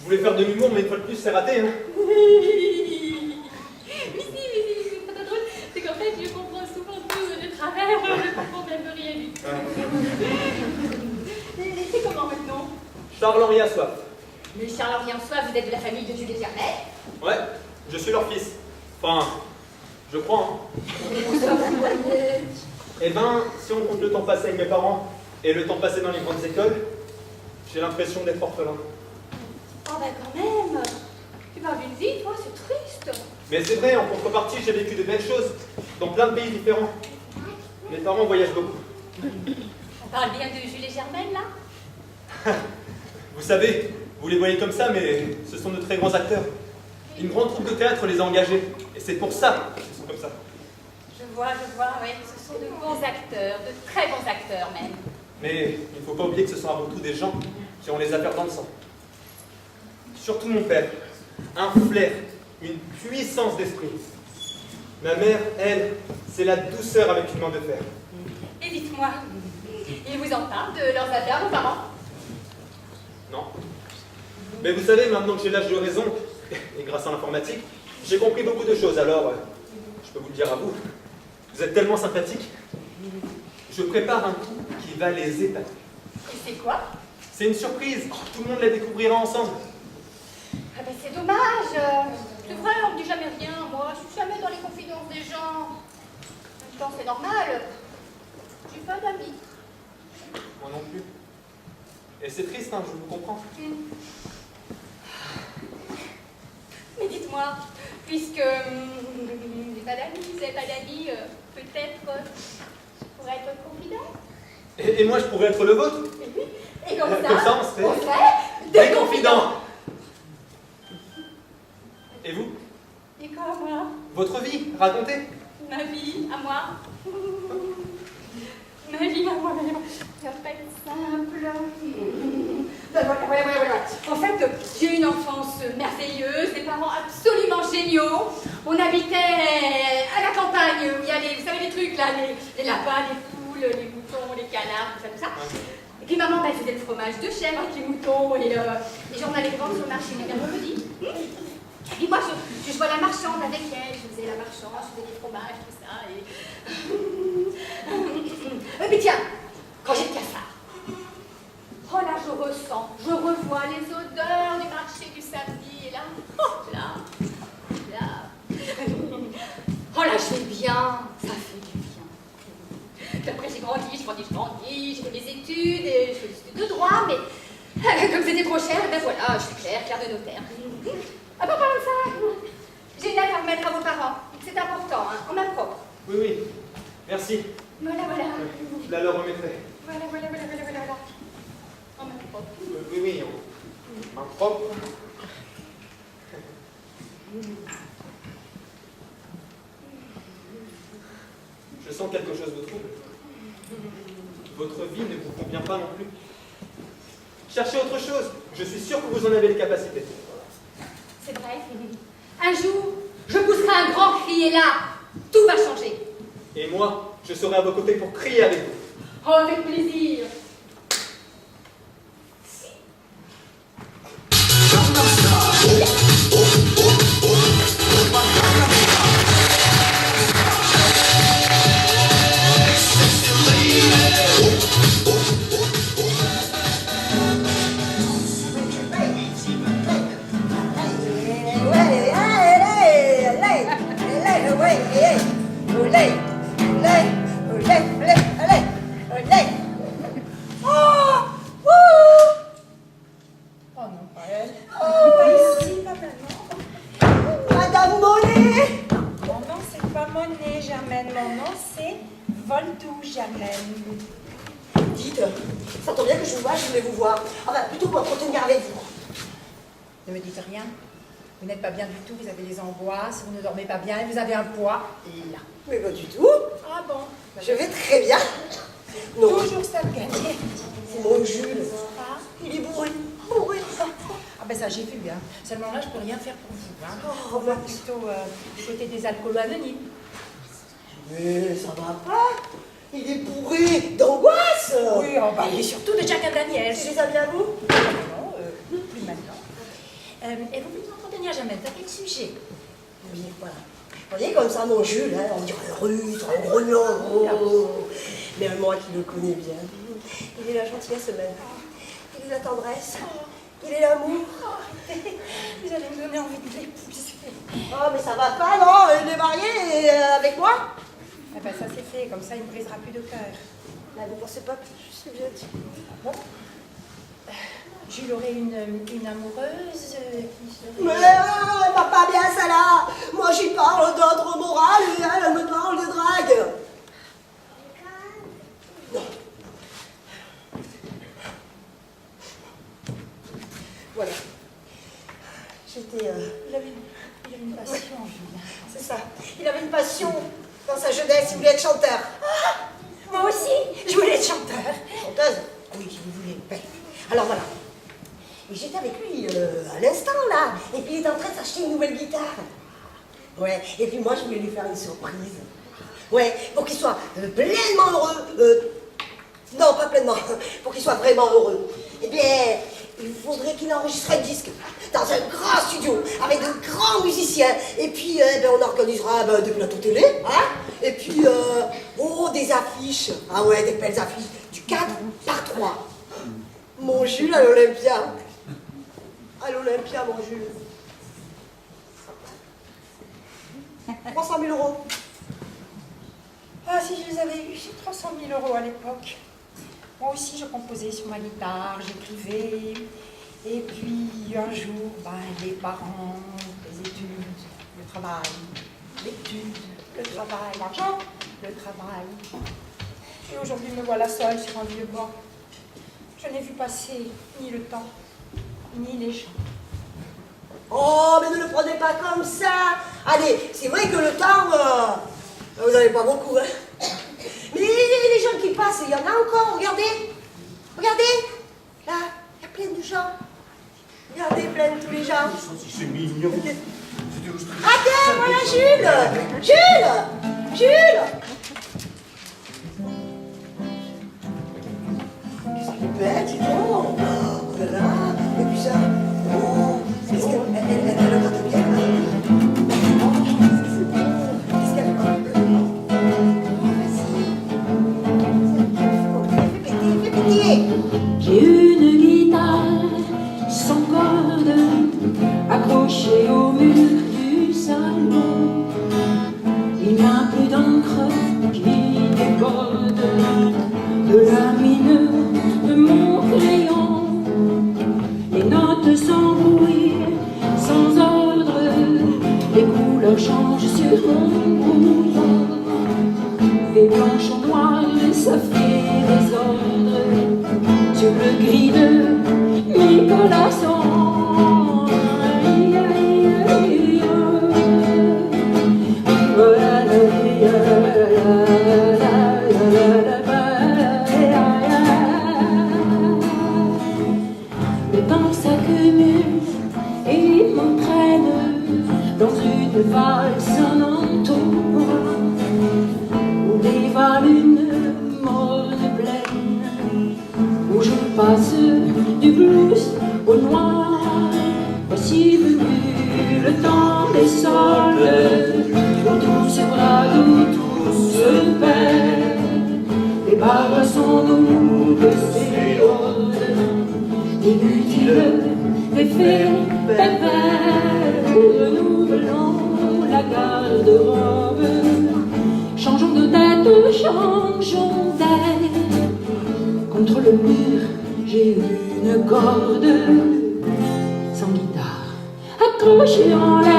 voulais faire de l'humour, mais une fois de plus, c'est raté, hein. Mais si, c'est pas drôle. C'est qu'en fait, je comprends souvent tout de travers, je comprends même rien du tout. C'est comment maintenant? Charles-Henri Assoif. Mais Charles-Henri Assoif, vous êtes de la famille de Jules et Germain? Ouais, je suis leur fils. Enfin, je crois, hein. Eh ben, si on compte le temps passé avec mes parents et le temps passé dans les grandes écoles, j'ai l'impression d'être orphelin. Oh ben quand même. Tu parles d'une vie, toi, c'est triste. Mais c'est vrai, en contrepartie, j'ai vécu de belles choses dans plein de pays différents. Mes parents voyagent beaucoup. On parle bien de Jules et Germaine, là? Vous savez, vous les voyez comme ça, mais ce sont de très grands acteurs. Une grande troupe de théâtre les a engagés, et c'est pour ça qu'ils sont comme ça. Je vois, oui. Ce sont de bons acteurs, de très bons acteurs même. Mais il ne faut pas oublier que ce sont avant tout des gens qui ont les affaires dans le sang. Surtout mon père, un flair, une puissance d'esprit. Ma mère, elle, c'est la douceur avec une main de fer. Et dites-moi, ils vous en parlent de leurs affaires, vos parents? Non. Mais vous savez, maintenant que j'ai l'âge de raison, et grâce à l'informatique, j'ai compris beaucoup de choses, alors je peux vous le dire à vous. Vous êtes tellement sympathique. Je prépare un coup qui va les épater. Et c'est quoi? C'est une surprise, tout le monde la découvrira ensemble. Ah ben c'est dommage. C'est vrai, on ne dit jamais rien. Moi, je suis jamais dans les confidences des gens. En même temps, c'est normal. J'ai pas d'amis. Moi non plus. Et c'est triste, hein, je vous comprends. Mais dites-moi, puisque vous n'avez pas d'amis, peut-être je pourrais être confident. Et moi, je pourrais être le vôtre. Et comme ça, on serait des confidents. Et vous? Et quoi, moi? Votre vie, racontez. Ma vie, à moi. Ma vie, à moi, ça va pas être simple. Voilà. En fait, j'ai eu une enfance merveilleuse, des parents absolument géniaux. On habitait à la campagne, où il y a les, vous savez, les trucs là, les lapins, les poules, les moutons, les canards, tout ça. Et puis maman, elle faisait le fromage de chèvre avec les moutons, et on allait les vendre sur le marché, mais bien me dit. Et puis moi, je jouais à la marchande avec elle, je faisais la marchande, je faisais des fromages, tout ça, et puis tiens, quand j'ai le cafard, oh là, je ressens, je revois les odeurs du marché du samedi, et là, oh là, oh là, je vais bien, ça fait du bien. Puis après, j'ai grandi, j'ai fait mes études, et je fais des études de droit, mais comme c'était trop cher, ben voilà, je suis clerc de notaire. Ah bon, parlant de ça, j'ai une lettre à remettre à vos parents. C'est important, hein, en main propre. Oui, merci. Voilà. Je la leur remettrai. Voilà. En main propre. Oui, en main propre. Je sens quelque chose de trouble. Votre vie ne vous convient pas non plus. Cherchez autre chose. Je suis sûr que vous en avez les capacités. C'est vrai. Un jour, je pousserai un grand cri et là, tout va changer. Et moi, je serai à vos côtés pour crier avec vous. Oh, avec plaisir. Ça tombe bien que je vous vois, je voulais vous voir. Enfin, plutôt pour entretenir avec vous. Ne me dites rien. Vous n'êtes pas bien du tout, vous avez des angoisses, vous ne dormez pas bien, et vous avez un poids là. Mais pas du tout. Ah bon? Je vais très bien. Non. Toujours ça de gagner. C'est mon Jules. Ah, Il est bourré. ah ben ça j'ai vu, hein. Seulement là je peux rien faire pour vous. Hein. Oh, On va plutôt du côté des alcools anonymes. Mais ça va pas. Il est bourré d'angoisse. Oui, il est surtout de Jack and Daniels. C'est les amis à vous? Non, plus maintenant. Et vous ne m'entendez jamais de quel sujet? Oui, voilà. Vous voyez comme ça, mon Jules, hein, on dirait rude, un grognon. Oh. Mais moi qui le connais bien, il est la gentillesse même. Il est la tendresse. Il est l'amour. Vous allez me donner envie de l'épouser. Oh, mais ça va pas, non? Il est marié avec moi? Eh ben, ça c'est fait, comme ça il ne brisera plus de cœur. Là, ne pensez pas que je suis bien dit. Bon. Jules aurait une amoureuse qui serait... Mais elle va pas bien, ça là. Moi, j'y parle d'ordre moral et elle me parle de drague. Non. Voilà. J'étais... Il avait une passion, Jules. C'est ça. Il avait une passion. Dans sa jeunesse, il voulait être chanteur. Ah, moi aussi, je voulais être chanteur. Chanteuse? Oui, je voulais. Ben, alors voilà. Et j'étais avec lui à l'instant, là. Et puis il est en train de s'acheter une nouvelle guitare. Ouais. Et puis moi, je voulais lui faire une surprise. Ouais, pour qu'il soit pleinement heureux. Non, pas pleinement. Pour qu'il soit vraiment heureux. Eh bien, il faudrait qu'il enregistre un disque dans un grand studio avec de grands musiciens. Et puis, ben, on organisera des plateaux télé. Hein. Et puis, des affiches. Ah ouais, des belles affiches. Du 4x3. Mon Jules à l'Olympia. À l'Olympia, mon Jules. 300 000 €. Ah, si je les avais eu, j'ai 300 000 € à l'époque. Moi aussi, je composais sur ma guitare, j'écrivais. Et puis, un jour, ben, les parents, les études, le travail, l'étude, le travail, l'argent, le travail. Et aujourd'hui, me voilà seule sur un vieux banc. Je n'ai vu passer ni le temps, ni les gens. Oh, mais ne le prenez pas comme ça. Allez, c'est vrai que le temps, vous n'avez pas beaucoup, hein. Mais les gens qui passent, il y en a encore, regardez. Regardez. Là, il y a plein de gens. Regardez, plein de tous les gens. C'est mignon. Attends, voilà Jules. Jules. Jules. Qu'est-ce qu'elle est belle, dis donc. Oh là là. Et puis ça. Oh, qu'est-ce qu'elle regarde bien. Qu'est-ce qu'elle regarde bien. J'ai une guitare sans corde accrochée au mur du salon. Il y a un peu d'encre qui déborde de la mine de mon crayon. Les notes s'embrouillent sans ordre, les couleurs changent sur mon brouillon. Des blanches en noir, ça fait désordre sur le gris de mes collations. Le temps s'accumule et m'entraîne dans une valse en entour où dévale une morne plaine, où je passe du blues au noir. Voici venu le temps des soldes, où tout se brade, où tout se perd. Les barres sont doubles, c'est l'ordre, inutile d'effet pervers. Renouvelons la garde-robe, changeons de tête, changeons d'air. Contre le mur, j'ai une corde sans guitare, accrochée en l'air.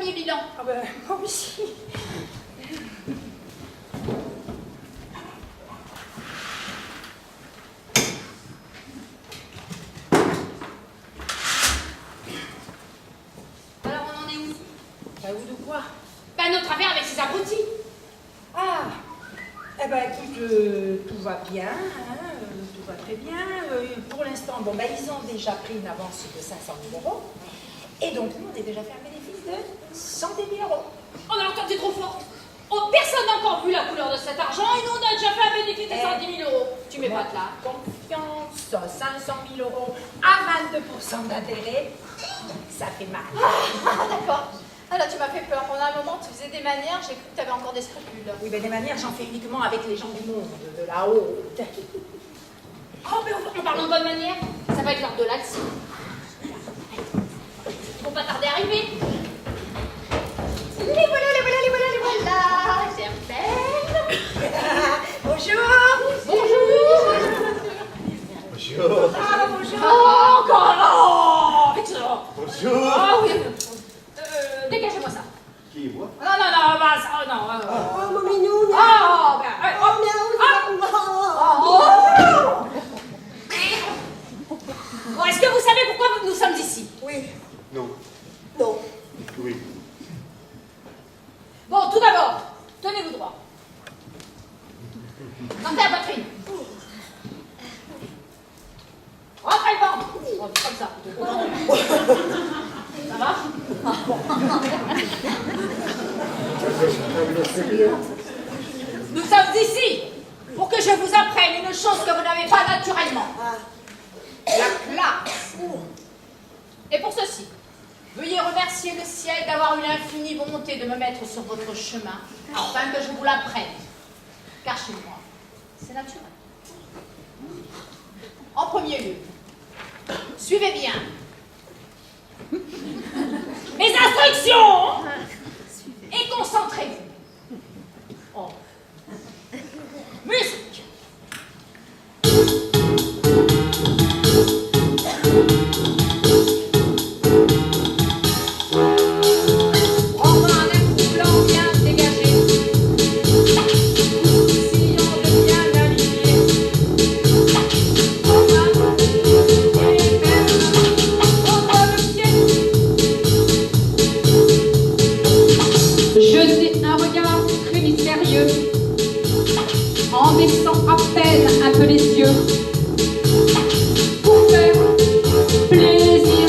premier bilan? Ah ben, moi aussi. Alors on en est où? Bah, où de quoi? Ben notre affaire avec ces abrutis. Ah, eh ben écoute, tout va bien, hein, tout va très bien. Pour l'instant, bon, ben, ils ont déjà pris une avance de 500 000 euros. Et donc, nous, on a déjà fait un bénéfice de 110 000 euros. Oh alors toi t'es trop forte. Oh, personne n'a encore vu la couleur de cet argent et nous on a déjà fait un bénéfice de 110 000 euros. Tu m'épates là. Confiance, 500 000 euros à 22% d'intérêt, ça fait mal. Ah d'accord. Ah là tu m'as fait peur. Pendant un moment tu faisais des manières, j'ai cru que tu avais encore des scrupules. Oui, ben des manières, j'en fais uniquement avec les gens du monde, de là-haut. Oh mais en parlant de bonne manière, ça va être l'heure de l'Alcy. Ils vont pas tarder à arriver. Les voilà, les voilà, les voilà, les voilà. Germaine. Bonjour. Bonjour. Bonjour. Ah, bonjour. Oh, encore là. Excellent. Bonjour. Ah oui. Dégagez-moi ça. Qui est moi? Non, non, non, bah, ça, oh, non. Oh, mon minou, miaou. Oh, ben, Oh, miaou, oh. Bon, est-ce que vous savez pourquoi nous sommes ici? Oui, Non. non. Oui. Bon, tout d'abord, tenez-vous droit. Tentez la poitrine. Rentrez le ventre. Oh, comme ça. Ça va? Nous sommes ici pour que je vous apprenne une chose que vous n'avez pas naturellement. La classe. Et pour ceci, veuillez remercier le ciel d'avoir eu l'infinie volonté de me mettre sur votre chemin afin que je vous l'apprenne. Car chez moi, c'est naturel. En premier lieu, suivez bien mes instructions et concentrez-vous. Oh. Musique. Prends un air troublant bien dégagé, sillon de bien aligné. Prends un et ferme, contre le pied. Jeter un regard très mystérieux, en baissant à peine un peu les yeux, pour faire plaisir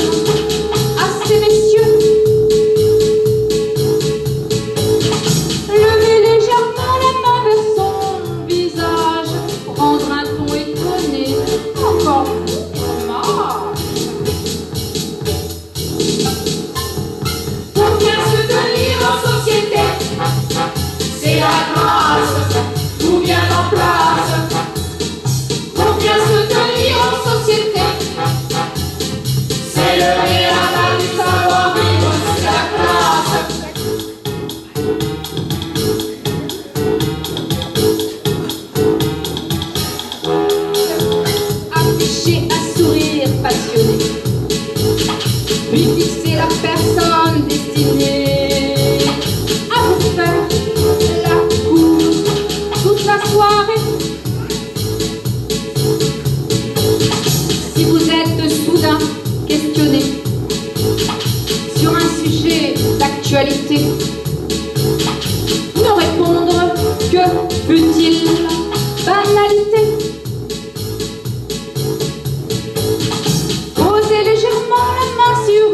à ces messieurs. Lever légèrement la main vers son visage, prendre un ton étonné, encore dommage. Pour bien se tenir en société, c'est la grâce, tout bien en place. Pour bien se tenir en société, c'est le réel du savoir-vivre, c'est la classe. Afficher un sourire passionné, puis fixer la personne destinée à vous faire la cour toute la soirée. Si vous êtes soudain questionné sur un sujet d'actualité, ne répondre que fut-il banalité. Posez légèrement la main sur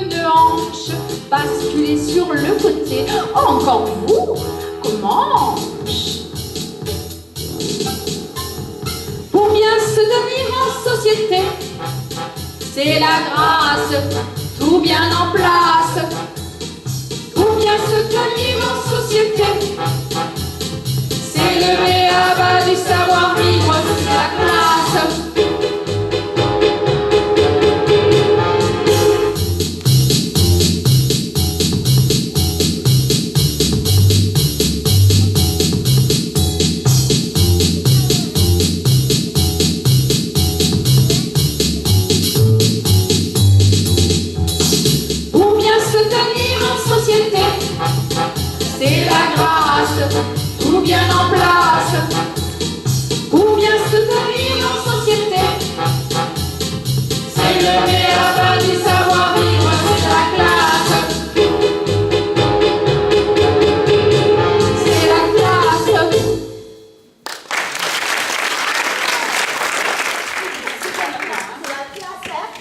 une hanche, basculez sur le côté. Encore vous? Comment? Pour bien se tenir en société, c'est la grâce, tout bien en place. Pour bien se tenir en société, c'est le béaba du savoir-vivre, c'est la classe. Pour bien se tenir en société, tout bien en place, pour bien se tenir en société. C'est le B.A.-ba du savoir-vivre, c'est la classe. C'est la classe.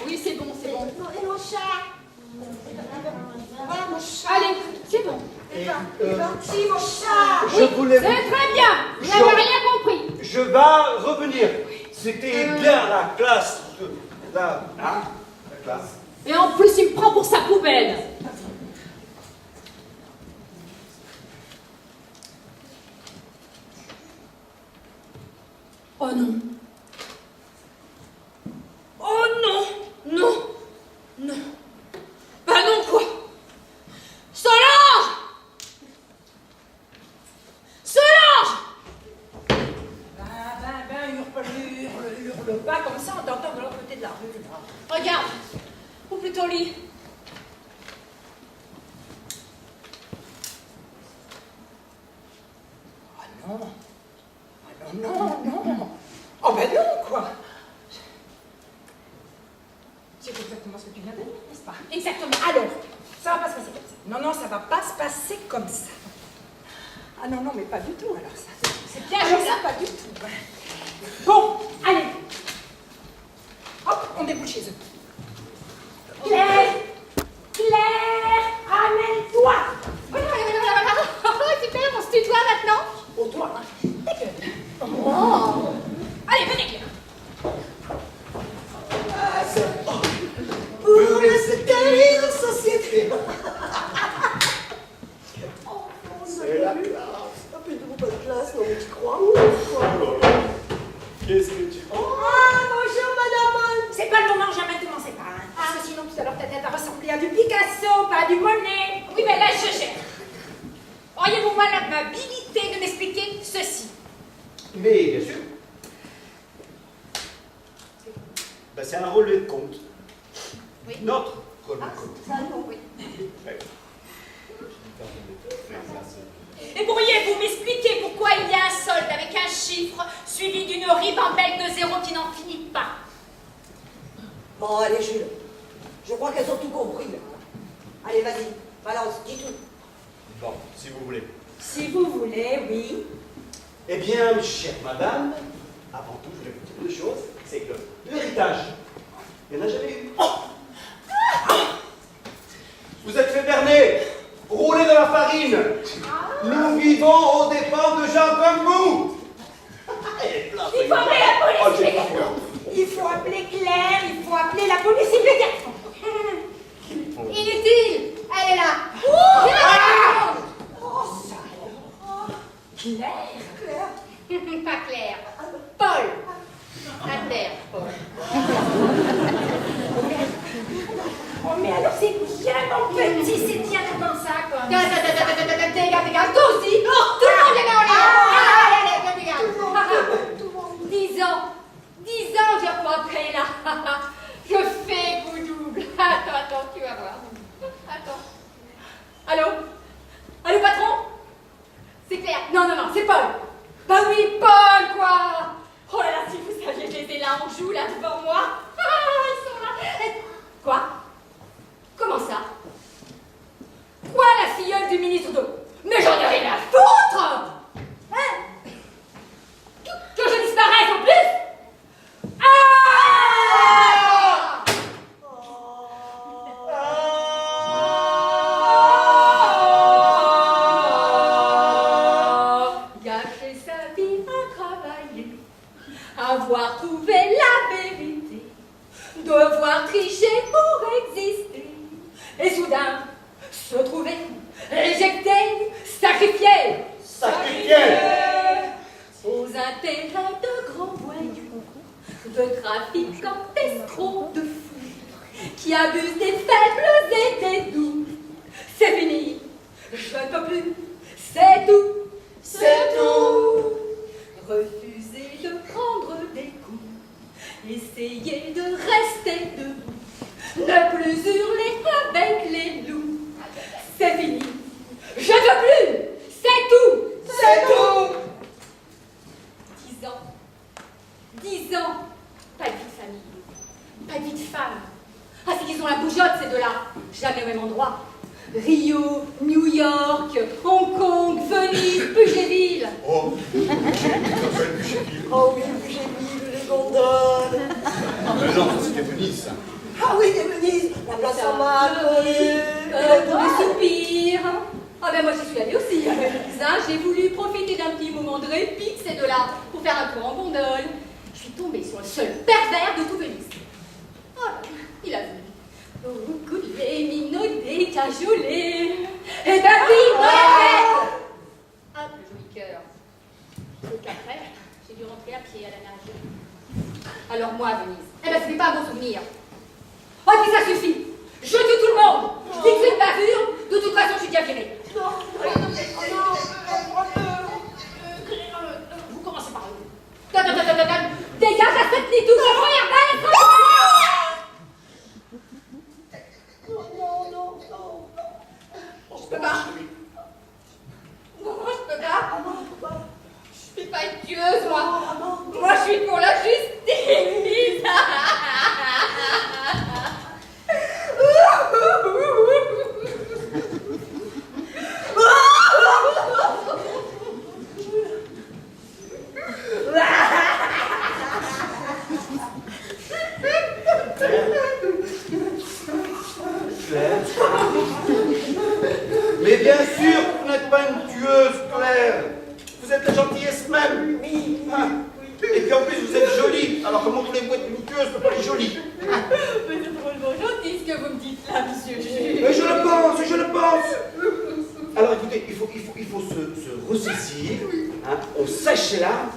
Oui, c'est bon, c'est bon. Et mon chat? Voilà mon chat. Allez, c'est bon. C'est gentil, mon chat. Je voulais C'est très bien. Vous n'avez rien compris. Je vais revenir. C'était bien la classe de la classe. Et en plus, il me prend pour sa poubelle. Oh non. Oh non. Non. Non. Bah non, quoi. Solange. Solange. Hurle pas comme ça, on t'entend de l'autre côté de la rue. Là. Regarde. Ou plutôt lit. Ah non. Ah non, non, non. Oh ben non, quoi. C'est exactement ce que tu viens de dire, n'est-ce pas? Exactement. Alors, ça va pas se passer comme ça. Non, non, ça va pas se passer comme ça. Ah non, non, mais pas du tout, alors ça. C'est bien Alors comme ça, ça. pas du tout. Bon, allez. Hop, on déboule chez eux. Claire! Claire! Ramène-toi! Voilà. Oh, super, on se tutoie maintenant. Au toi, hein. Ta gueule. Oh. Allez, venez, Claire. Pour se tenir en société. C'est la classe. Un peu de pas de classe, non mais tu crois? Qu'est-ce que tu Oh, bonjour madame. C'est pas le moment, jamais ne commencez pas. Hein. Parce que sinon, tout à l'heure, ta tête a ressemblé à du Picasso, pas à du Monet. Oui, mais là, je gère. Auriez-vous moi l'amabilité de m'expliquer ceci? Mais bien sûr. Ben, c'est un relevé de compte. Oui. Notre relevé de compte. Ça, non, oui. Et pourriez-vous m'expliquer pourquoi il y a un solde avec un chiffre suivi d'une ribambelle de zéros qui n'en finit pas? Bon, allez, Jules. Je crois qu'elles ont tout compris. Là. Allez, vas-y, balance, dis tout. Bon, si vous voulez. Si vous voulez, oui. Eh bien, chère madame, avant tout, je voulais vous dire une chose, c'est que l'héritage, il n'y en a jamais eu. Vous êtes fait berner, rouler dans la farine. Nous vivons aux dépens de gens comme vous. Il faut appeler la police immédiatement. Il faut appeler Claire, il faut appeler la police immédiatement. Inutile. Elle est là. Claire? Pas Claire. Paul. Adère, Paul. Oh, mais alors c'est bien, mon petit, c'est bien comme ça, quoi. Dégage, toi aussi. Tout le monde est là, on est là. Allez, dégage. 10 ans, j'ai pas après là. Je fais coup double. Attends, tu vas voir. Attends. Allô, patron? C'est Claire. Non, c'est Paul. Bah oui, Paul, quoi. Oh là là, si vous saviez, je les ai là en joue, là, devant moi. Ils sont là. Quoi? Comment ça? Quoi, la filleule du ministre de... Mais j'en ai rien à foutre. Hein? Que je disparaisse en plus? Ah! Gâcher sa vie à travailler, avoir trouvé la vérité, devoir tricher pour exister, et soudain se trouver réjecté, sacrifié aux intérêts de grands voyous, de trafiquants, d'escrocs, de fous, qui abusent des faibles et des doux. C'est fini, je ne peux plus, c'est tout. Refuser de prendre des coups, essayer de rester debout, ne plus hurler avec les loups. C'est fini, je ne veux plus, c'est tout. Pas de vie de femme. Ah, c'est qu'ils ont la bougeotte, ces deux-là. Jamais au même endroit. Rio, New York, Hong Kong, Venise, Bugéville. Oh, Bugéville. Oh oui, Bugéville, les gondoles. Mais genre, c'était Venise, ça. Ah oui, c'est Venise, la place Saint-Marc, Des soupirs. Ah ben moi j'y suis allée aussi à Venise, hein. J'ai voulu profiter d'un petit moment de répit de ces deux-là pour faire un tour en gondole. Je suis tombée sur le seul pervers de tout Venise. Oh, il a voulu couler, minauder, cajoler. Et ben oui, dans la tête. Ah, le joli cœur. Donc après, j'ai dû rentrer à pied à la nage. Alors moi à Venise, eh ben ce n'est pas un bon souvenir. Oh, puis ça suffit. Je tue tout le monde. Je dis que c'est une bavure. De toute façon, je suis bien virée. Vous commencez par où? Dégage la fête, les douze. Regarde, Non. je peux pas. Non, je peux pas. Je suis pas une tueuse, moi. Moi, je suis pour la justice. Claire. Mais bien sûr, vous n'êtes pas une tueuse, Claire. Vous êtes la gentillesse même. Oui. Et puis en plus, vous êtes jolie. Alors comment voulez-vous être une tueuse, mais pas les jolies? Mais c'est drôlement gentil ce que vous me dites là, monsieur. Mais je le pense. Alors écoutez, il faut se ressaisir. Hein, on sèche les larmes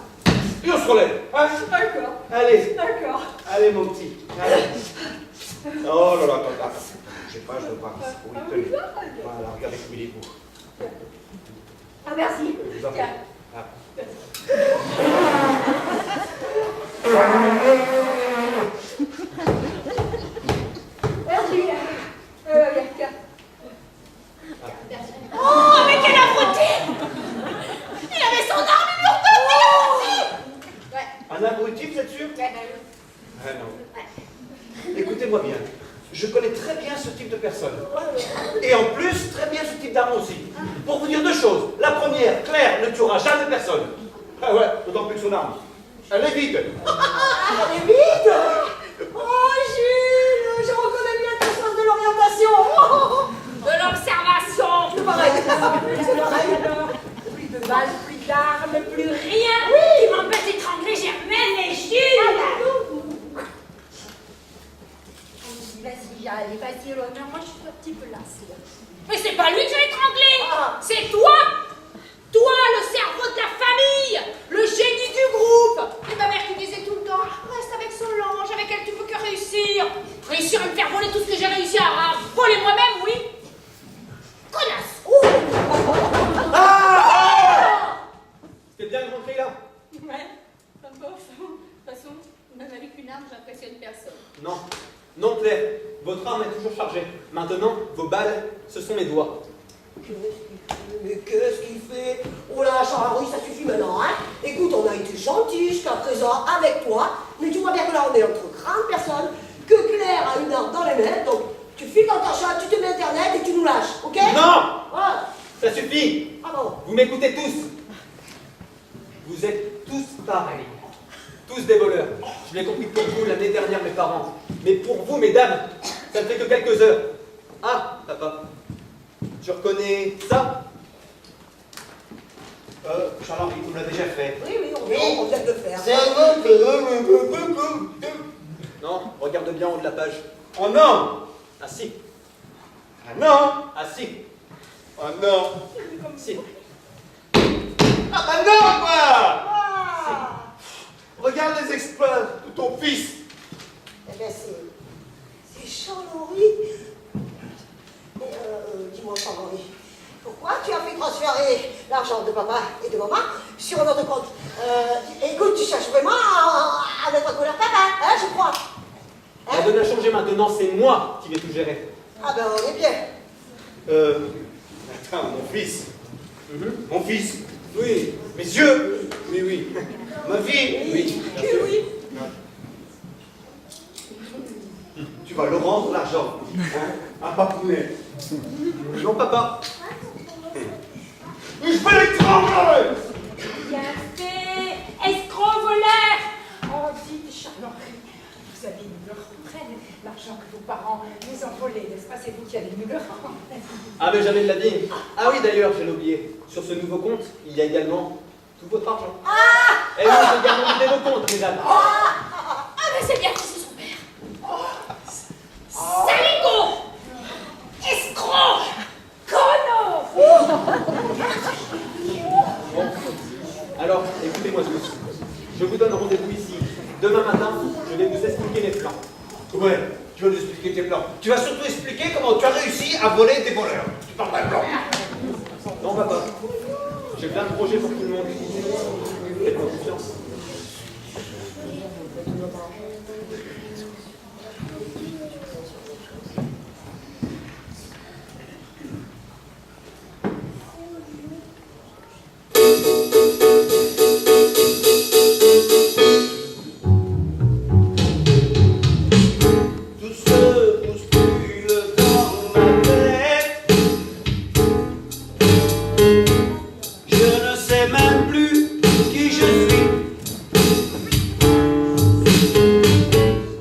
et on se relève. Hein? D'accord. Allez. D'accord. Allez, mon petit. Allez. Oh là là, attends. Je sais pas, je dois voir. Oui, tenez. Voilà, regardez comme il est beau. Ah, merci. Je vous en prie. Tiens. Ah. Merci. Oh, mais quel abruti! Il avait son arme, il lui repasse. Ouais. Un abruti, vous êtes sûr? Ouais. Ah non. Écoutez-moi bien. Je connais très bien ce type de personne. Et en plus, très bien ce type d'arme aussi. Pour vous dire deux choses. La première, Claire ne tuera jamais personne. Ah ouais, d'autant plus que son arme. Elle est vide. Elle est vide. Oh, Jules, je reconnais bien ton sens de l'orientation. De l'observation. C'est pareil. C'est pareil. Plus de balles, plus d'armes, plus rien qui m'empêche d'étrangler Germaine et Jules. Vas-y, allez, vas-y, l'honneur. Moi, je suis un petit peu lassée. Mais c'est pas lui que j'ai étranglé. C'est toi. Toi, le cerveau de la famille, le génie du groupe. Et ma mère qui disait tout le temps, reste avec Solange, avec elle tu peux que réussir. Réussir à me faire voler tout ce que j'ai réussi à voler moi-même, oui. Connasse. C'était bien de rentrer là. Ouais, pas bof. De toute façon, même avec une arme, j'impressionne personne. Non, Claire. Votre arme est toujours chargée. Maintenant, vos balles, ce sont mes doigts. Mais qu'est-ce qu'il fait? Oh là, Charles, ça suffit maintenant, hein? Écoute, on a été gentils jusqu'à présent avec toi, mais tu vois bien que là, on est entre grandes personnes, que Claire a une arme dans les mains, donc tu files dans ta chatte, tu te mets Internet et tu nous lâches, ok? Non! Ouais. Ça suffit! Ah bon? Vous m'écoutez tous! Vous êtes tous pareils. Tous des voleurs. Je l'ai compris pour vous l'année dernière, mes parents. Mais pour vous, mesdames, ça ne fait que quelques heures. Ah, papa. Tu reconnais ça? Charles-Henri, vous l'avez déjà fait. Oui, on vient de le faire. Non, regarde bien en haut de la page. Oh non! Ah si, Ah non! ah si, Oh non! si. Ah bah non, quoi! Regarde les exploits de ton fils. Eh bien, c'est Charles-Henri. Dis-moi, Charles-Henri, pourquoi tu as fait transférer l'argent de papa et de maman sur notre compte? Écoute, tu cherches vraiment à mettre en colère papa, hein, je crois. Hein? La donne a changé maintenant, c'est moi qui vais tout gérer. Ah ben, on est bien. Attends, mon fils. Mhm. Mon fils. Oui, Mes yeux. oui, oui. Ma vie. Oui, bien sûr. Tu vas le rendre l'argent. Hein, à Papounet. Non, papa. Mais je vais l'étrangler! Bien fait, escroc voleur. Oh, dites Charles-Henri, vous avez eu leur retraite, l'argent que vos parents nous ont volé, n'est-ce pas? C'est vous qui avez eu le rang. Ah, mais jamais de la vie. Ah oui, d'ailleurs, je l'ai oublié. Sur ce nouveau compte, il y a également tout votre argent. Et oui, j'ai également vidé vos comptes, mesdames. Ah, mais c'est bien que c'est son père. Saligo! Escroc! Cono! Bon. Alors, écoutez-moi tous. Je vous donne rendez-vous ici. Demain matin, je vais vous expliquer les plans. Ouais, tu vas nous expliquer tes plans. Tu vas surtout expliquer comment tu as réussi à voler des voleurs. Tu parles d'un plan. Non, papa. J'ai plein de projets pour tout le monde. Faites-moi confiance. Tout se bouscule dans ma tête. Je ne sais même plus qui je suis.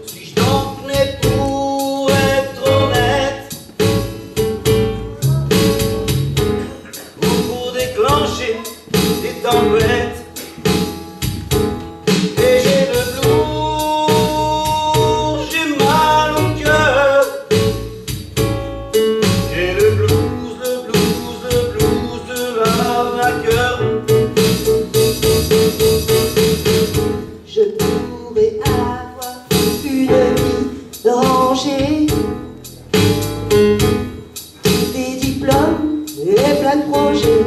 Suis-je donc né pour être honnête, ou pour déclencher des tempêtes? Et j'ai le blues, j'ai mal au cœur. J'ai le blues de l'arnaqueur. Je pourrais avoir une vie rangée, des diplômes et plein de projets,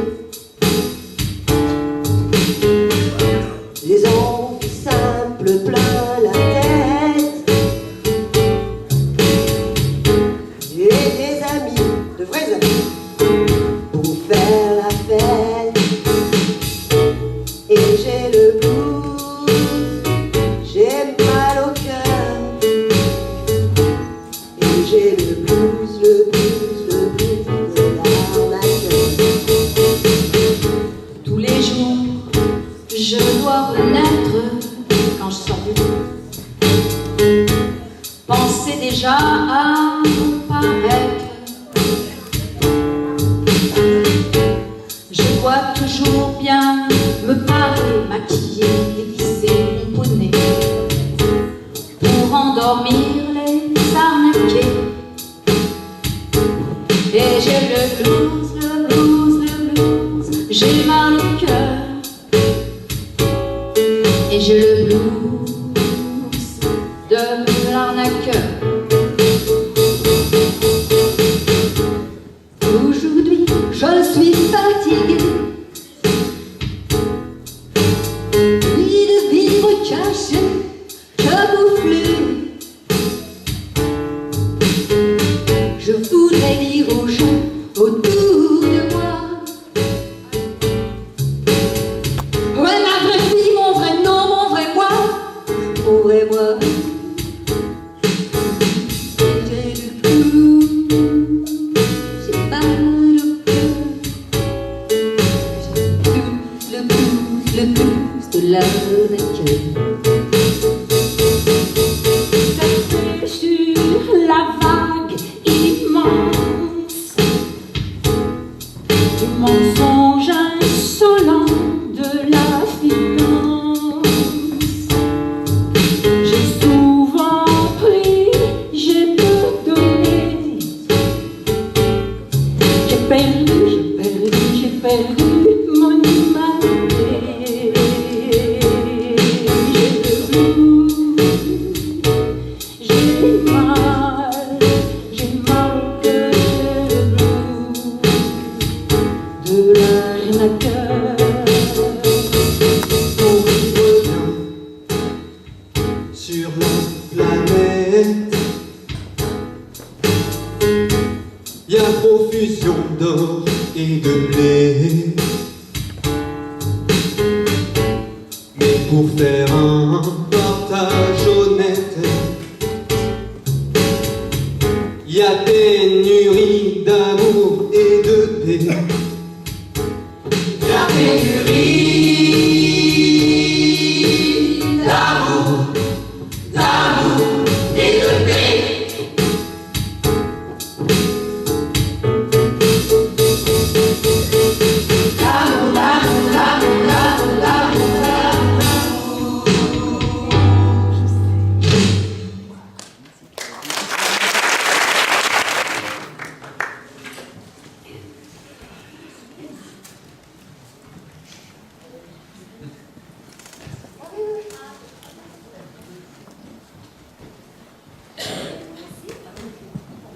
des envies simples plein la tête, et des amis, de vrais amis, pour faire la fête. Et j'ai le blues, j'ai mal au cœur. Et j'ai le blues de l'arnaqueur. Tous les jours, je dois renaître quand je sors du lit. Penser déjà à paraître. Je dois toujours bien me parer, maquiller, dévisser mon bonnet pour endormir les arnaqués. Et j'ai le blues, j'ai mal au cœur. Et j'ai le blues de l'arnaqueur. Aujourd'hui, je suis fatiguée, puis de vivre caché, camouflé. Je voudrais dire aux gens autour de moi, ouais, ma vraie vie, mon vrai nom, mon vrai moi, mon vrai moi. J'ai le blues, j'ai mal au cœur. J'ai le blues de l'arnaqueur. Placé sur la vague immense du mensonge insolent de la finance, j'ai souvent pris, j'ai peu donné, j'ai perdu mon humanité. J'ai le blues, j'ai mal au cœur, j'ai le blues de l'arnaqueur. On revient sur la planète. Y a profusion d'or et de blé. Mais pour faire un partage honnête, la pénurie d'amour et de paix. La pénurie d'amour et de paix.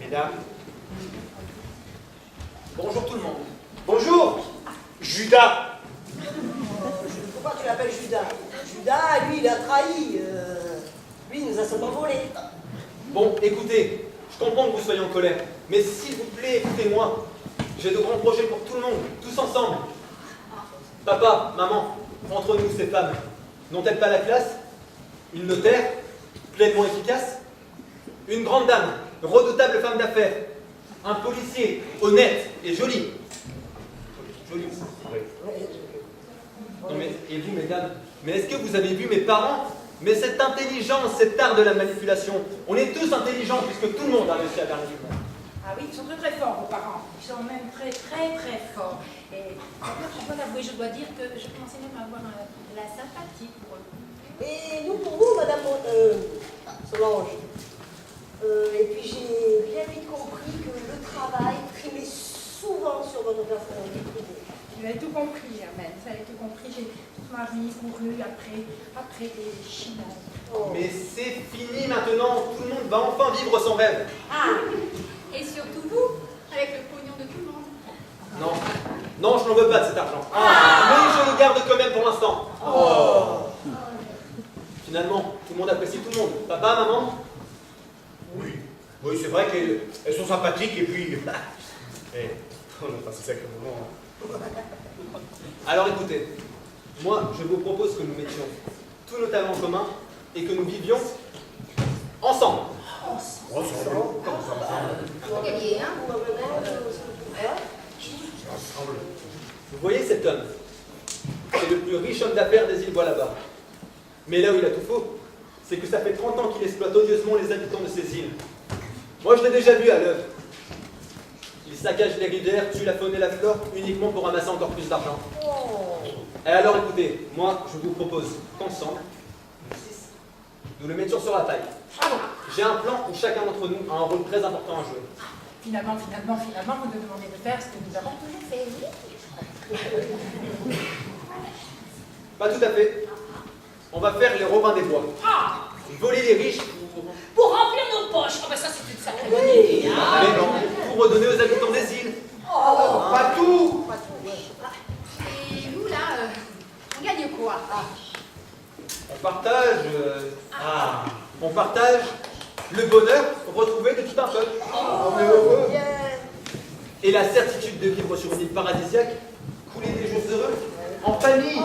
Mesdames, bonjour tout le monde. Bonjour, Judas. Pourquoi tu l'appelles Judas? Judas, lui, il a trahi. Lui, il nous a seulement volé. Bon, écoutez, je comprends que vous soyez en colère, mais s'il vous plaît, écoutez-moi. J'ai de grands projets pour tout le monde, tous ensemble. Papa, maman, entre nous, ces femmes, n'ont-elles pas la classe? Une notaire, pleinement efficace? Une grande dame, redoutable femme d'affaires? Un policier, honnête et joli? Joli aussi. Non mais, et vous, mesdames, mais est-ce que vous avez vu mes parents? Mais cette intelligence, cet art de la manipulation, on est tous intelligents puisque tout le monde a réussi à gagner du monde. Ah oui, ils sont très très forts, vos parents. Ils sont même très très très forts. Et d'ailleurs, je dois l'avouer, je dois dire que je commençais même à avoir de la sympathie pour eux. Et nous, pour vous, Madame Solange. Et puis j'ai bien vite compris que le travail primait souvent sur votre personnalité privée. Vous avez tout compris, Amen. Vous avez tout compris. J'ai toute ma vie couru après des chinois. Oh. Mais c'est fini maintenant, tout le monde va enfin vivre son rêve. Ah, et surtout vous, avec le pognon de tout le monde. Non, non, je n'en veux pas de cet argent. Mais je le garde quand même pour l'instant. Finalement, tout le monde apprécie tout le monde. Papa, maman? Oui, oui, c'est vrai qu'elles sont sympathiques et puis... on a passé ça comme moment. Alors écoutez, moi je vous propose que nous mettions tous nos talents en commun et que nous vivions ensemble. Pour gagner, hein. Vous voyez cet homme? C'est le plus riche homme d'affaires des îles Bois-là-bas. Mais là où il a tout faux, c'est que ça fait 30 ans qu'il exploite odieusement les habitants de ces îles. Moi je l'ai déjà vu à l'œuvre. Il saccage les rivières, tue la faune et la flore uniquement pour ramasser encore plus d'argent. Et alors écoutez, moi je vous propose qu'ensemble, nous six, nous le mettions sur la paille. J'ai un plan où chacun d'entre nous a un rôle très important à jouer. Finalement, vous nous demandez de faire ce que nous avons toujours fait. Pas tout à fait. On va faire les Robins des Bois. Voler les riches Pour remplir nos poches. Oh, ben ça, c'est une sacrée bonne idée. Hein. mais non, pour redonner aux habitants des îles. Pas tout. Et vous, là, on gagne quoi? On partage le bonheur retrouvé de tout un peuple. Et la certitude de vivre sur une île paradisiaque, couler des jours heureux, en famille,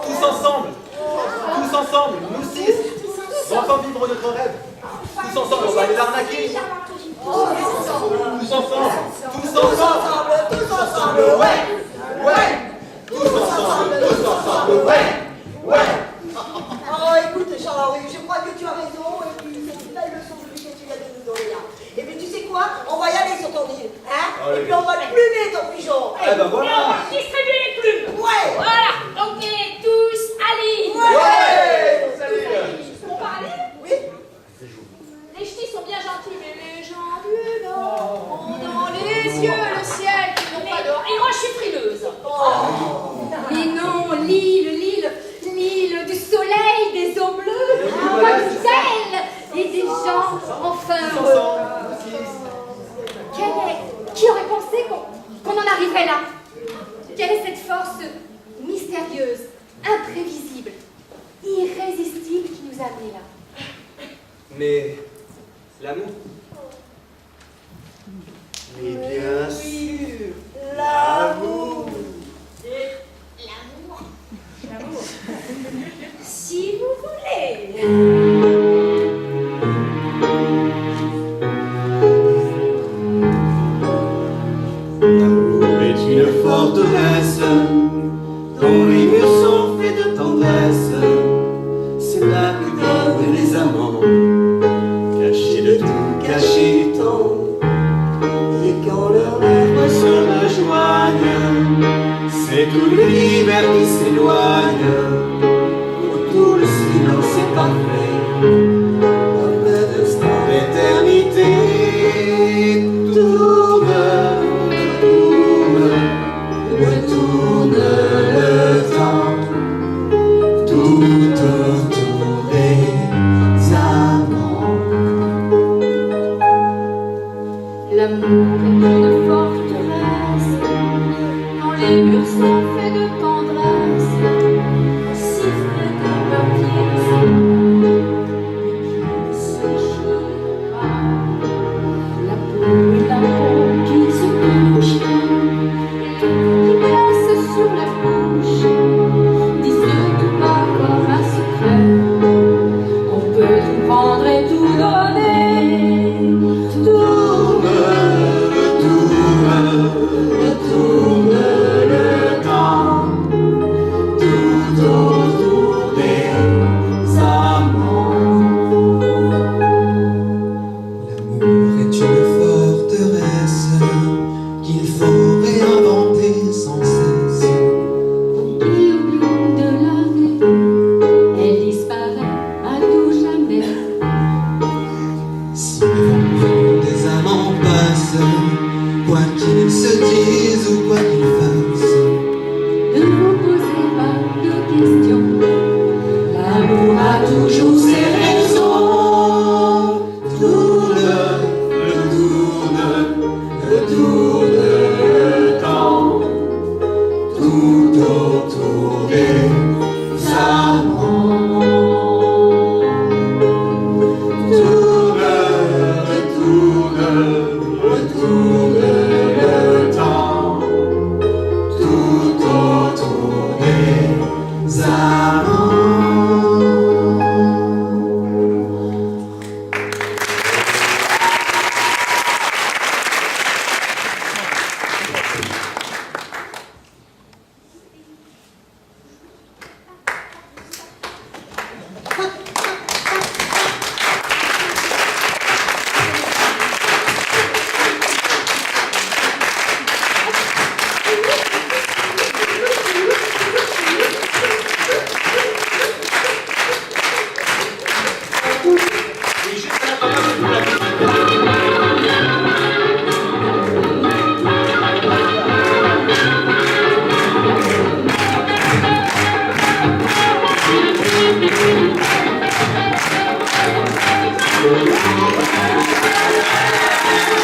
tous ensemble, nous six, on va enfin vivre notre rêve. Tous ensemble, on va aller l'arnaquer. Tous ensemble, ouais. Oh, écoute, Charles, je crois que tu as raison, et puis c'est une belle leçon de vie que tu viens de nous donner là. Et puis tu sais quoi? On va y aller sur ton île, hein? Et puis on va plumer ton pigeon. Eh ben voilà. Distribuer les plumes. Ouais! Voilà. Ok, tous à l'île. On va aller? Oui? Les ch'tis sont bien gentils, mais les gens du Nord ont dans les yeux le ciel qui n'ont pas d'or. Et moi, je suis frileuse. Mais non, l'île du soleil, des eaux bleues, voilà, comme c'est ça. elle, et des gens enfin Tous heureux. ensemble, Qui aurait pensé qu'on en arriverait là? Quelle est cette force mystérieuse, imprévisible, irrésistible qui nous a amenés là? Mais l'amour, Mais bien Oui, l'amour. L'amour. Si vous voulez. Quand les murs sont faits de tendresse, c'est là que vivent les amants, cachés de tout, cachés du temps. Et quand leurs lèvres se rejoignent, c'est tout l'univers qui s'éloigne, où tout le silence est parfait, comme un instant d'éternité. Tourne, retourne le temps, tout autour des amants. L'amour est une forteresse, dont les murs sont faits de tendresse, siffle de papier de sang, mais qui ne se chire pas. La peau et la peau qui se touchent, qui glacent sur la bouche, disent tout bas comme un secret. On peut tout prendre et tout donner. Retourne le temps, tout autour des amants. L'amour est une forteresse qu'il faut réinventer sans cesse. Oublie de la rue, elle disparaît à tout jamais. Si le vent des amants passe, quoi qu'ils se disent ou quoi qu'ils fassent, Ne vous posez pas de questions, l'amour a toujours ses raisons. Retourne le temps, tout autour des amants. Retourne le temps, tout autour des amants. Thank you.